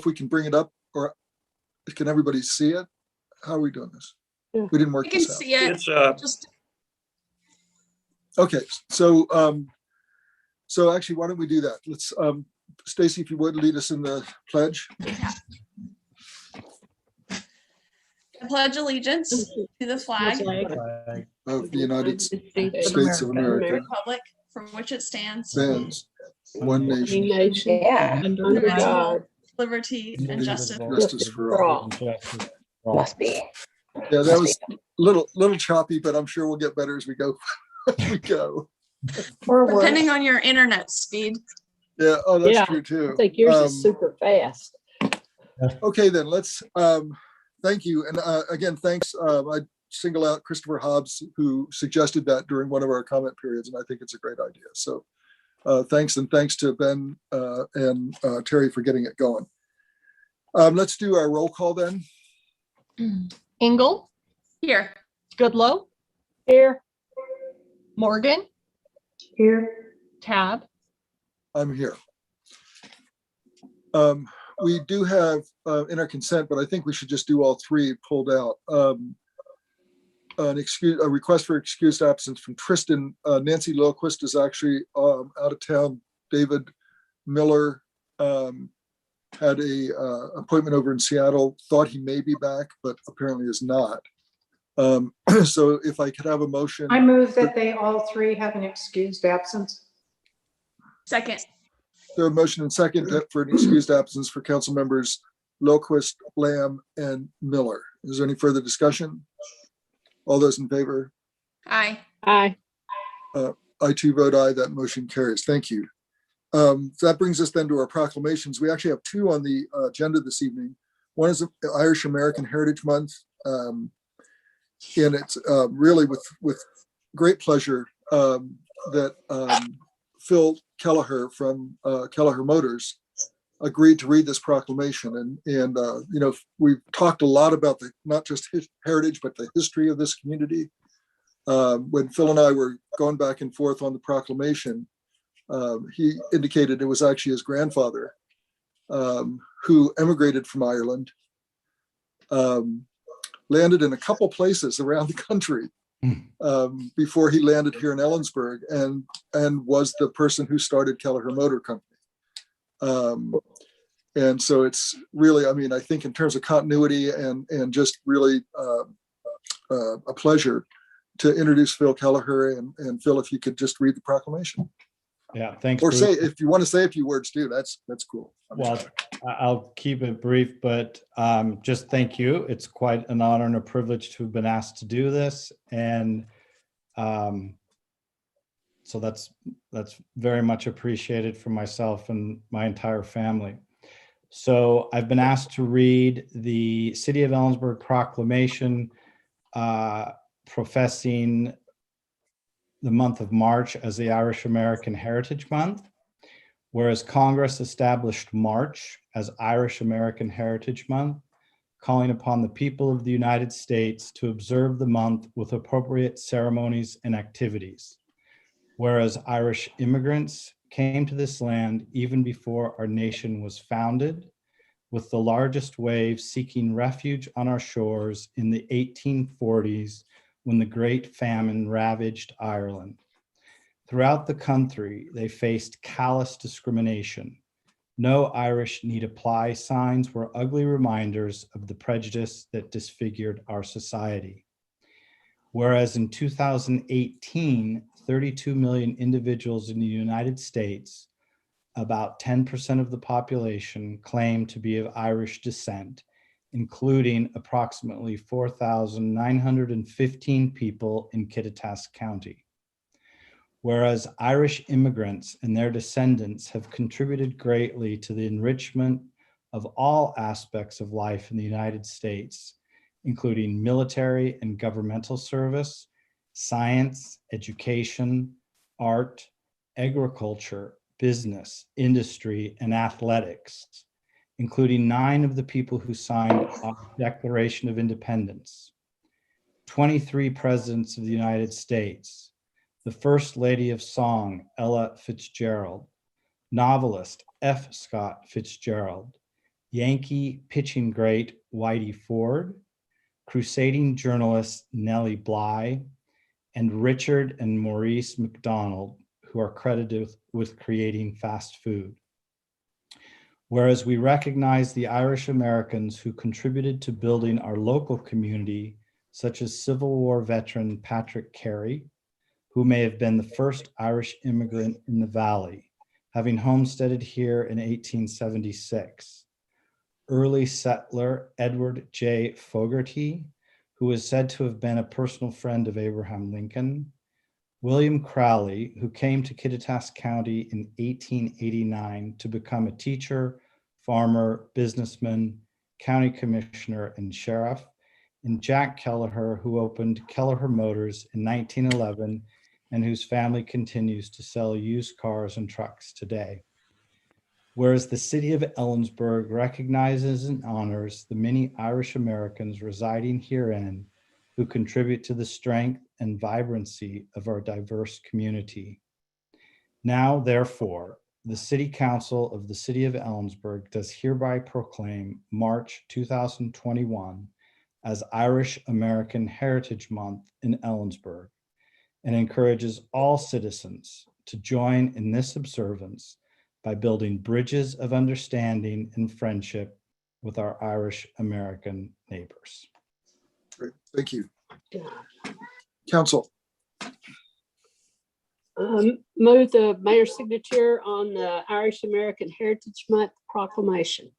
if we can bring it up, or can everybody see it? How are we doing this? Yeah. We didn't work You can this out. see it. It's Just Okay, so so actually, why don't we do that? Let's Stacy, if you would lead us in the pledge. I pledge allegiance to the flag Of the United States States of America, republic for which it stands, stands one nation, nation Yeah, under God. liberty and justice. justice for all. must be. Yeah, that was little choppy, but I'm sure we'll get better as we go. As we go. Or worse. Depending on your internet speed. Yeah. Oh, that's Yeah, true too. I think yours is super fast. Okay, then let's, thank you. And again, thanks. I single out Christopher Hobbs, who suggested that during one of our comment periods, and I think it's a great idea. So thanks, and thanks to Ben and Terry for getting it going. Let's do our roll call then. Engel, Here. Goodlow, Here. Morgan, Here. Tab, I'm here. We do have in our consent, but I think we should just do all three pulled out. A request for excused absence from Tristan. Nancy Lilquist is actually out of town. David Miller had a appointment over in Seattle, thought he may be back, but apparently is not. So if I could have a motion. I move that they all three have an excused absence. Second. There are motion and second for an excused absence for council members Lilquist, Lamb, and Miller. Is there any further discussion? All those in favor? Aye. Aye. I too vote aye. That motion carries. Thank you. So that brings us then to our proclamations. We actually have two on the agenda this evening. One is the Irish American Heritage Month. And it's really with great pleasure that Phil Kelleher from Kelleher Motors agreed to read this proclamation. And you know, we've talked a lot about the not just heritage, but the history of this community. When Phil and I were going back and forth on the proclamation, he indicated it was actually his grandfather who emigrated from Ireland, landed in a couple places around the country before he landed here in Ellensburg, and was the person who started Kelleher Motor Company. And so it's really, I mean, I think in terms of continuity and just really a pleasure to introduce Phil Kelleher. And Phil, if you could just read the proclamation. Yeah, thanks. Or Bruce. say, if you want to say a few words too, that's cool. Well, I'll keep it brief, but just thank you. It's quite an honor and a privilege to have been asked to do this. And so that's very much appreciated for myself and my entire family. So I've been asked to read the City of Ellensburg proclamation professing the month of March as the Irish American Heritage Month, whereas Congress established March as Irish American Heritage Month, calling upon the people of the United States to observe the month with appropriate ceremonies and activities. Whereas Irish immigrants came to this land even before our nation was founded, with the largest wave seeking refuge on our shores in the 1840s when the Great Famine ravaged Ireland. Throughout the country, they faced callous discrimination. No Irish need apply signs were ugly reminders of the prejudice that disfigured our society. Whereas in 2018, 32 million individuals in the United States, about 10% of the population, claim to be of Irish descent, including approximately 4,915 people in Kittitas County. Whereas Irish immigrants and their descendants have contributed greatly to the enrichment of all aspects of life in the United States, including military and governmental service, science, education, art, agriculture, business, industry, and athletics, including 9 of the people who signed the Declaration of Independence, 23 presidents of the United States, the First Lady of Song, Ella Fitzgerald, novelist F. Scott Fitzgerald, Yankee pitching great Whitey Ford, crusading journalist Nellie Bly, and Richard and Maurice McDonald, who are credited with creating fast food. Whereas we recognize the Irish Americans who contributed to building our local community, such as Civil War veteran Patrick Carey, who may have been the first Irish immigrant in the Valley, having homesteaded here in 1876. Early settler Edward J. Fogarty, who is said to have been a personal friend of Abraham Lincoln. William Crowley, who came to Kittitas County in 1889 to become a teacher, farmer, businessman, county commissioner, and sheriff. And Jack Kelleher, who opened Kelleher Motors in 1911 and whose family continues to sell used cars and trucks today. Whereas the city of Ellensburg recognizes and honors the many Irish Americans residing herein who contribute to the strength and vibrancy of our diverse community. Now, therefore, the City Council of the City of Ellensburg does hereby proclaim March 2021 as Irish American Heritage Month in Ellensburg and encourages all citizens to join in this observance by building bridges of understanding and friendship with our Irish American neighbors. Great, thank you. Council, Move the mayor's signature on the Irish American Heritage Month proclamation.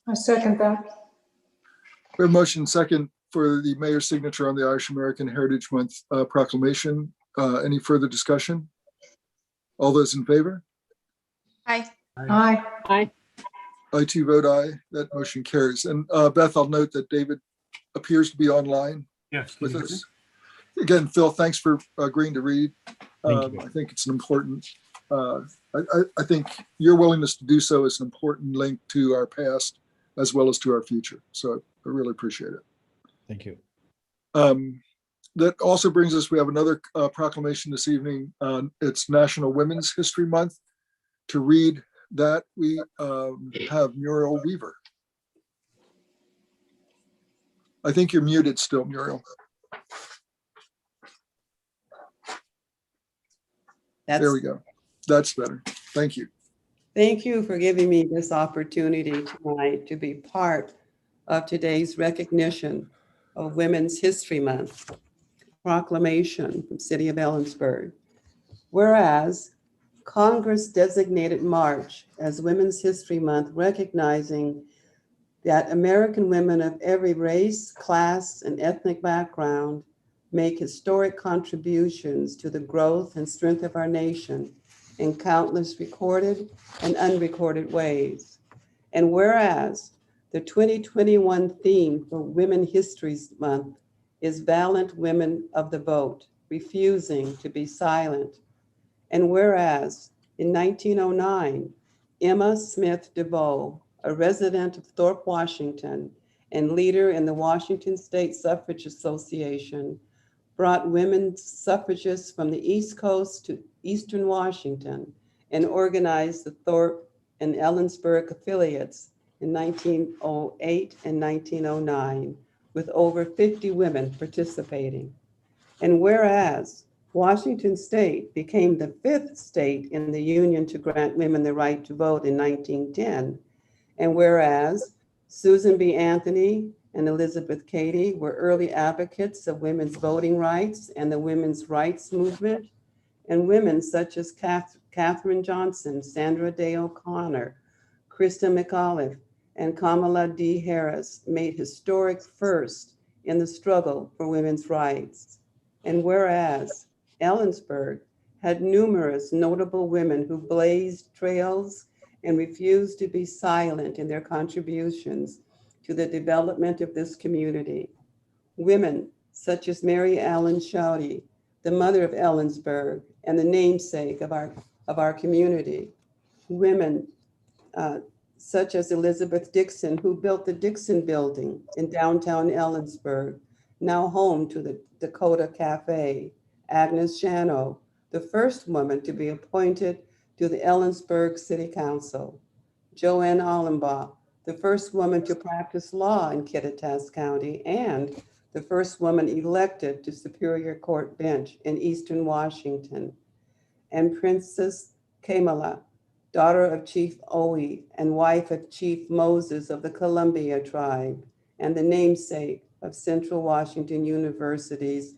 I second that. we have motion second for the mayor's signature on the Irish American Heritage Month proclamation. Any further discussion? All those in favor? Aye. Aye. Aye. I too vote aye. That motion carries. And Beth, I'll note that David appears to be online Yes. with us. Again, Phil, thanks for agreeing to read. Thank you. I think it's an important, I think your willingness to do so is an important link to our past as well as to our future. So I really appreciate it. Thank you. That also brings us, we have another proclamation this evening. It's National Women's History Month. To read that, we have Muriel Weaver. I think you're muted still, Muriel. There we go. That's better. Thank you. Thank you for giving me this opportunity tonight to be part of today's recognition of Women's History Month proclamation from City of Ellensburg. Whereas Congress designated March as Women's History Month, recognizing that American women of every race, class, and ethnic background make historic contributions to the growth and strength of our nation in countless recorded and unrecorded ways. And whereas the 2021 theme for Women History Month is Valiant Women of the Vote, refusing to be silent. And whereas in 1909, Emma Smith DeVoe, a resident of Thorpe, Washington, and leader in the Washington State Suffrage Association, brought women suffragists from the East Coast to Eastern Washington and organized the Thorpe and Ellensburg affiliates in 1908 and 1909, with over 50 women participating. And whereas Washington State became the 5th state in the Union to grant women the right to vote in 1910, and whereas Susan B. Anthony and Elizabeth Cady were early advocates of women's voting rights and the women's rights movement, and women such as Katherine Johnson, Sandra Day O'Connor, Krista McAuliffe, and Kamala D. Harris made historic firsts in the struggle for women's rights. And whereas Ellensburg had numerous notable women who blazed trails and refused to be silent in their contributions to the development of this community. Women such as Mary Allen Shouty, the mother of Ellensburg and the namesake of our community. Women such as Elizabeth Dixon, who built the Dixon Building in downtown Ellensburg, now home to the Dakota Cafe. Agnes Shano, the first woman to be appointed to the Ellensburg City Council. Joanne Allenbaugh, the first woman to practice law in Kittitas County, and the first woman elected to Superior Court bench in Eastern Washington. And Princess Kamala, daughter of Chief Owie and wife of Chief Moses of the Columbia tribe, and the namesake of Central Washington University's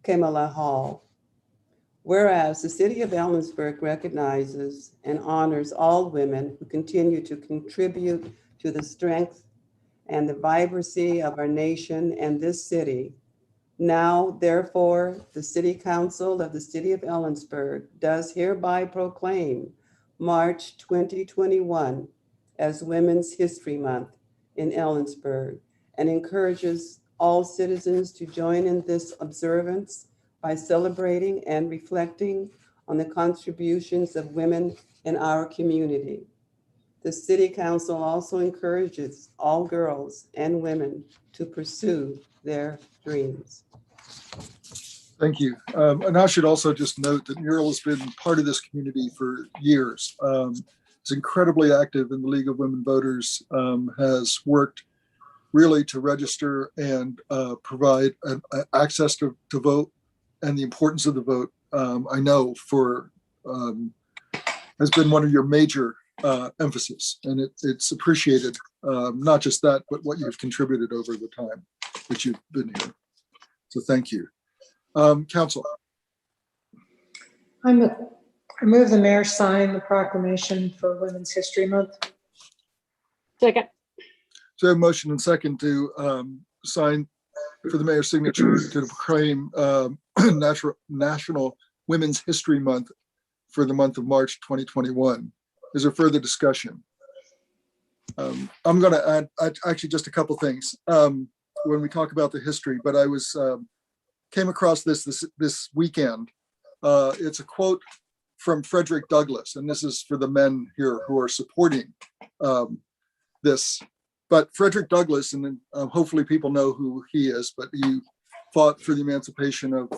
Kamala Hall. Whereas the city of Ellensburg recognizes and honors all women who continue to contribute to the strength and the vibrancy of our nation and this city. Now, therefore, the City Council of the City of Ellensburg does hereby proclaim March 2021 as Women's History Month in Ellensburg and encourages all citizens to join in this observance by celebrating and reflecting on the contributions of women in our community. The City Council also encourages all girls and women to pursue their dreams. Thank you. And I should also just note that Muriel has been part of this community for years. Is incredibly active in the League of Women Voters, has worked really to register and provide access to vote and the importance of the vote. I know has been one of your major emphasis, and it's appreciated. Not just that, but what you've contributed over the time that you've been here. So thank you. Council. I move the mayor sign the proclamation for Women's History Month. Second. So I have a motion and second to sign for the mayor's signature to proclaim National Women's History Month for the month of March 2021. Is there further discussion? I'm going to add actually just a couple things when we talk about the history, but I came across this weekend. It's a quote from Frederick Douglass, and this is for the men here who are supporting this. But Frederick Douglass, and hopefully people know who he is, but he fought for the emancipation of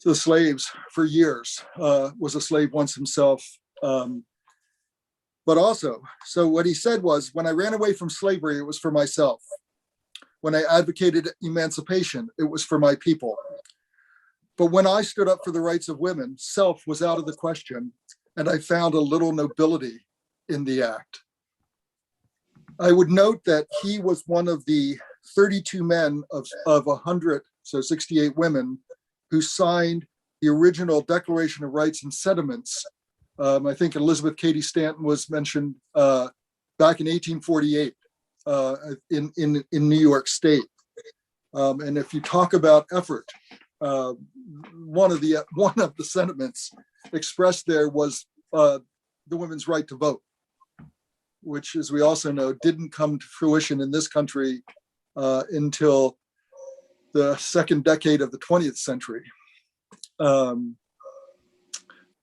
the slaves for years, was a slave once himself. But also, so what he said was, when I ran away from slavery, it was for myself. When I advocated emancipation, it was for my people. But when I stood up for the rights of women, self was out of the question, and I found a little nobility in the act. I would note that he was one of the 32 men of 100, so 68 women, who signed the original Declaration of Rights and Sentiments. I think Elizabeth Cady Stanton was mentioned back in 1848 in New York State. And if you talk about effort, one of the sentiments expressed there was the women's right to vote, which, as we also know, didn't come to fruition in this country until the second decade of the 20th century. It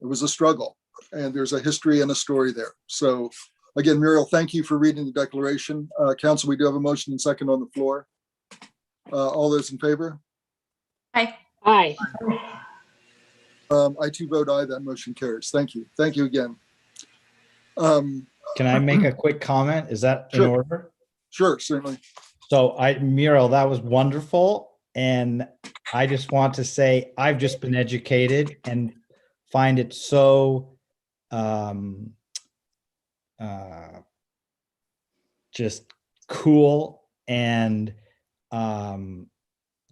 was a struggle, and there's a history and a story there. So again, Muriel, thank you for reading the declaration. Council, we do have a motion and second on the floor. All those in favor? Aye. Aye. I too vote aye, that motion carries. Thank you. Thank you again. Can I make a quick comment? Is that in Sure. order? Sure, certainly. So Muriel, that was wonderful. And I just want to say, I've just been educated and find it so just cool and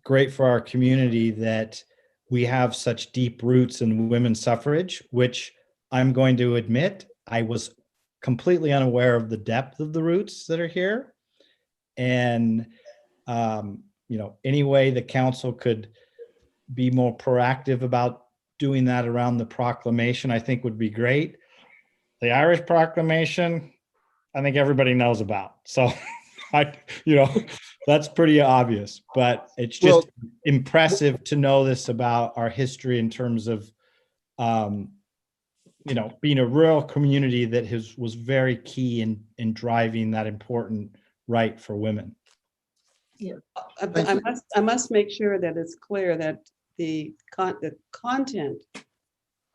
great for our community that we have such deep roots in women's suffrage, which I'm going to admit, I was completely unaware of the depth of the roots that are here. And, any way the council could be more proactive about doing that around the proclamation, I think would be great. The Irish proclamation, I think everybody knows about. So that's pretty obvious, but it's just impressive to know this about our history in terms of, being a rural community that was very key in driving that important right for women. I must make sure that it's clear that the content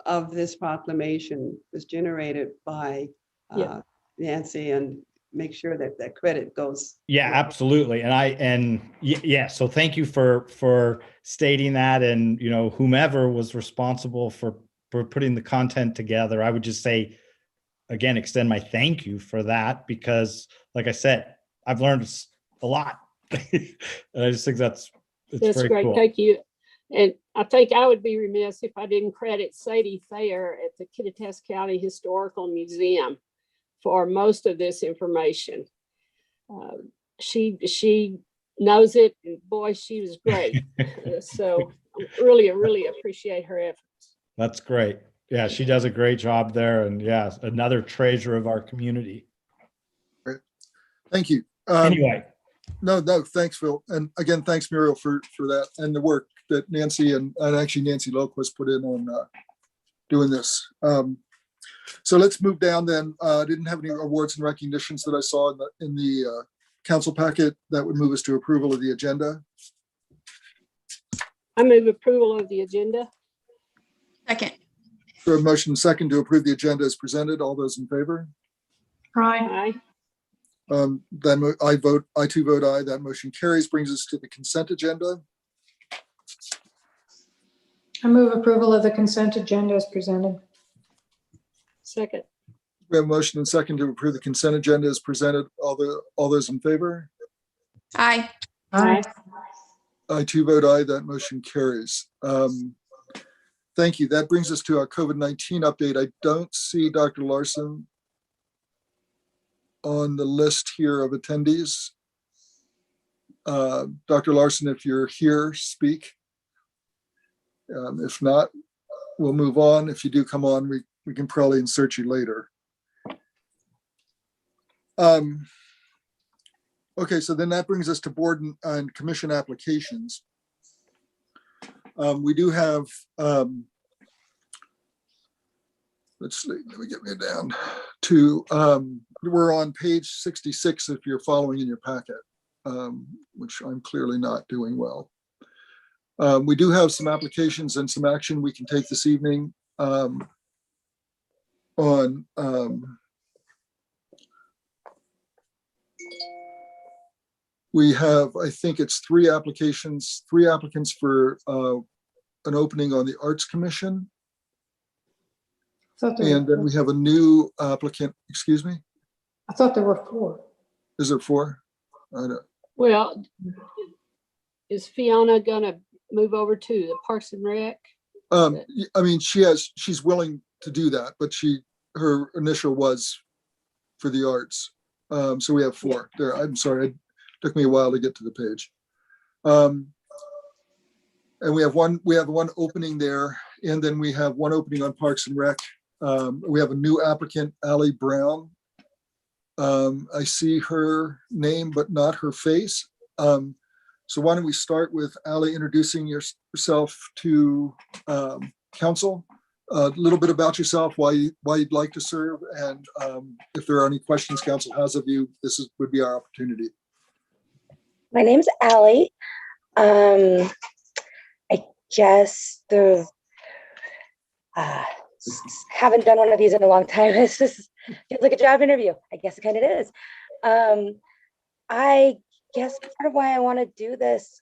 of this proclamation was generated by Yeah. Nancy, and make sure that that credit goes. Yeah, absolutely. Yeah, so thank you for stating that, and whomever was responsible for putting the content together. I would just say, again, extend my thank you for that, because like I said, I've learned a lot. And I just think it's That's very great. cool. Thank you. And I think I would be remiss if I didn't credit Sadie Thayer at the Kittitas County Historical Museum for most of this information. She knows it, and boy, she was great. So really appreciate her efforts. That's great. Yeah, she does a great job there, and yeah, another treasure of our community. Thank you. Anyway, No, thanks, Phil. And again, thanks, Muriel, for that and the work that Nancy and actually Nancy Loquist put in on doing this. So let's move down then. I didn't have any awards and recognitions that I saw in the council packet. That would move us to approval of the agenda. I move approval of the agenda. Second. So a motion second to approve the agenda as presented. All those in favor? Aye. Aye. Then I too vote aye. That motion carries. Brings us to the consent agenda. I move approval of the consent agenda as presented. Second. We have a motion and second to approve the consent agenda as presented. All those in favor? Aye. Aye. I too vote aye. That motion carries. Thank you. That brings us to our COVID-19 update. I don't see Dr. Larson on the list here of attendees. Dr. Larson, if you're here, speak. If not, we'll move on. If you do come on, we can probably insert you later. Okay, so then that brings us to board and commission applications. We do have, let's see, let me get me down to, we're on page 66 if you're following in your packet, which I'm clearly not doing well. We do have some applications and some action we can take this evening on we have, I think it's three applicants for an opening on the Arts Commission. And then we have a new applicant, excuse me? I thought there were 4. Is there 4? I don't. Well, is Fiona gonna move over to the Parks and Rec? I mean, she's willing to do that, but her initial was for the arts. So we have 4 there. I'm sorry, it took me a while to get to the page. And we have one opening there, and then we have one opening on Parks and Rec. We have a new applicant, Allie Brown. I see her name, but not her face. So why don't we start with Allie introducing yourself to council, a little bit about yourself, why you'd like to serve, and if there are any questions council has of you, would be our opportunity. My name's Allie. I just haven't done one of these in a long time. It's just feels like a job interview. I guess it kind of is. I guess part of why I want to do this,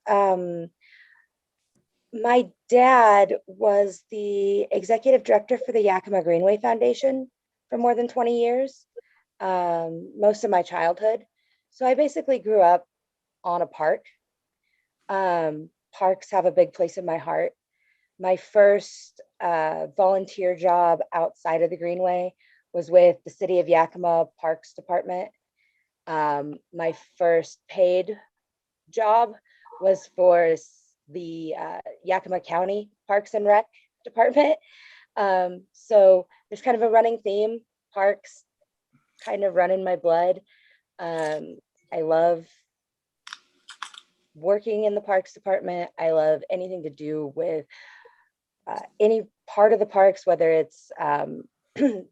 my dad was the executive director for the Yakima Greenway Foundation for more than 20 years, most of my childhood. So I basically grew up on a park. Parks have a big place in my heart. My first volunteer job outside of the Greenway was with the City of Yakima Parks Department. My first paid job was for the Yakima County Parks and Rec Department. So there's kind of a running theme, parks kind of run in my blood. I love working in the Parks Department. I love anything to do with any part of the parks, whether it's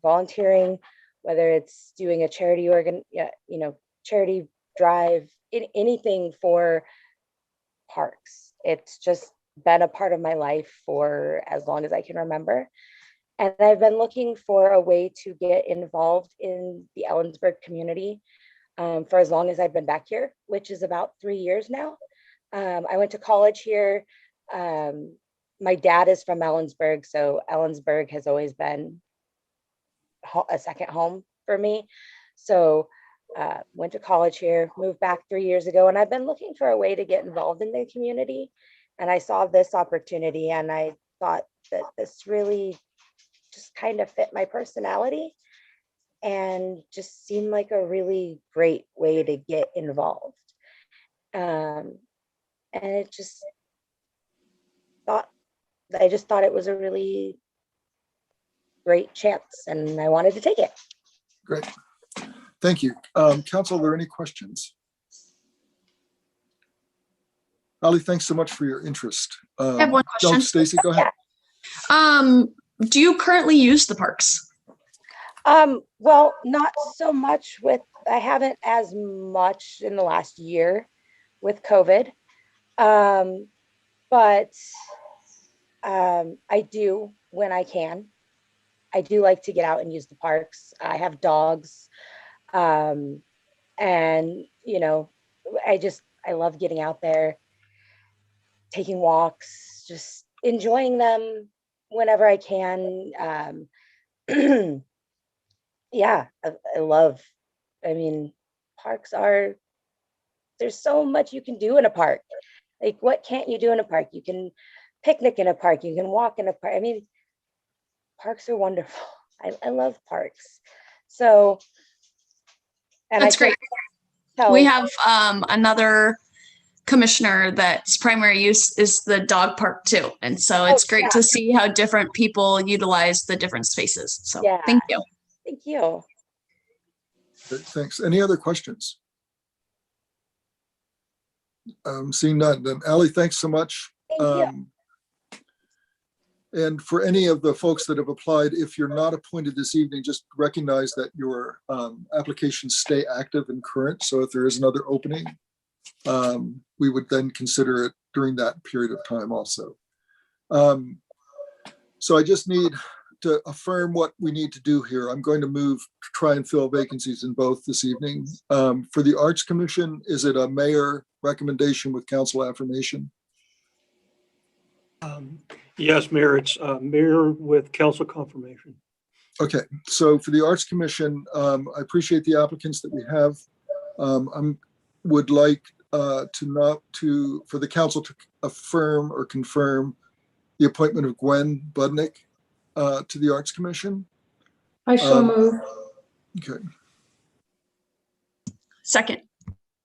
volunteering, whether it's doing a charity charity drive, anything for parks. It's just been a part of my life for as long as I can remember. And I've been looking for a way to get involved in the Ellensburg community for as long as I've been back here, which is about 3 years now. I went to college here. My dad is from Ellensburg, so Ellensburg has always been a second home for me. So went to college here, moved back 3 years ago, and I've been looking for a way to get involved in the community. And I saw this opportunity, and I thought that this really just kind of fit my personality and just seemed like a really great way to get involved. And it just thought, I just thought it was a really great chance and I wanted to take it. Great. Thank you. Council, are there any questions? Ali, thanks so much for your interest. I have one question. Stacy, go ahead. Do you currently use the parks? Well, not so much I haven't as much in the last year with COVID. But I do when I can. I do like to get out and use the parks. I have dogs. And, you know, I love getting out there, taking walks, just enjoying them whenever I can. Yeah, I mean, there's so much you can do in a park. Like, what can't you do in a park? You can picnic in a park, you can walk in a park. I mean, parks are wonderful. I love parks. So, and That's great. We have another commissioner that's primary use is the dog park too. And so it's great to see how different people utilize the different spaces. So thank you. Thank you. Thanks. Any other questions? Seeing none, then Ali, thanks so much. Thank you. And for any of the folks that have applied, if you're not appointed this evening, just recognize that your applications stay active and current. So if there is another opening, we would then consider it during that period of time also. So I just need to affirm what we need to do here. I'm going to move to try and fill vacancies in both this evening. For the Arts Commission, is it a mayor recommendation with council affirmation? Yes, Mayor, it's mayor with council confirmation. Okay, so for the Arts Commission, I appreciate the applicants that we have. I would like for the council to affirm or confirm the appointment of Gwen Budnick to the Arts Commission. I shall move. Okay, Second.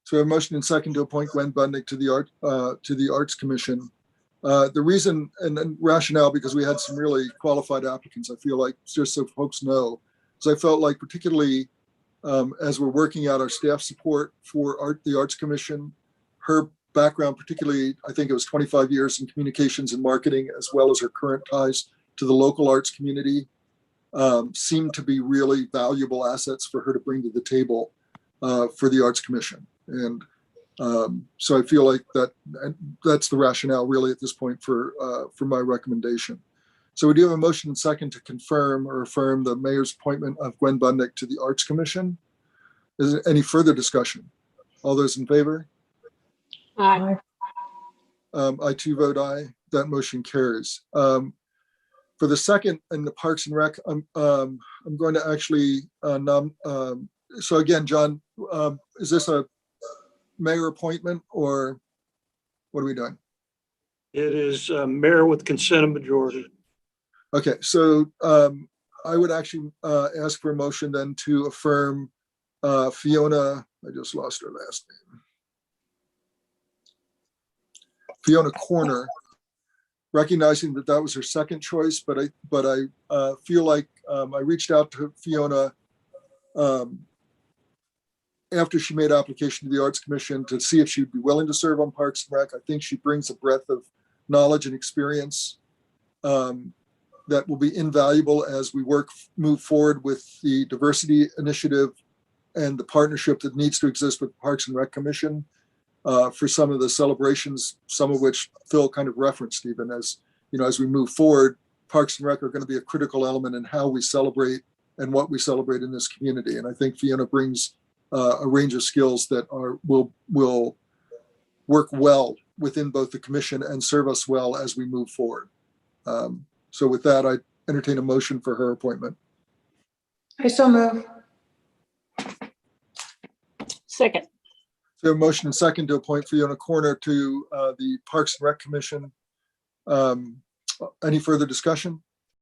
so we have a motion and second to appoint Gwen Budnick to the Arts Commission. The reason and rationale, because we had some really qualified applicants, I feel like, just so folks know, because I felt like particularly as we're working out our staff support for the Arts Commission, her background, particularly, I think it was 25 years in communications and marketing, as well as her current ties to the local arts community, seemed to be really valuable assets for her to bring to the table for the Arts Commission. And so I feel like that's the rationale really at this point for my recommendation. So we do have a motion and second to confirm or affirm the mayor's appointment of Gwen Budnick to the Arts Commission. Is there any further discussion? All those in favor? Aye. I too vote aye. That motion carries. For the second in the Parks and Rec, I'm going to actually so again, John, is this a mayor appointment or what are we doing? It is mayor with consent of majority. Okay, so I would actually ask for a motion then to affirm Fiona, I just lost her last name. Fiona Corner, recognizing that that was her second choice, but I feel like I reached out to Fiona after she made application to the Arts Commission to see if she'd be willing to serve on Parks and Rec. I think she brings a breadth of knowledge and experience that will be invaluable as we move forward with the diversity initiative and the partnership that needs to exist with the Parks and Rec Commission for some of the celebrations, some of which Phil kind of referenced even as, you know, as we move forward, Parks and Rec are going to be a critical element in how we celebrate and what we celebrate in this community. And I think Fiona brings a range of skills that will work well within both the commission and serve us well as we move forward. So with that, I entertain a motion for her appointment. I so move. Second. So a motion and second to appoint Fiona Corner to the Parks and Rec Commission. Any further discussion?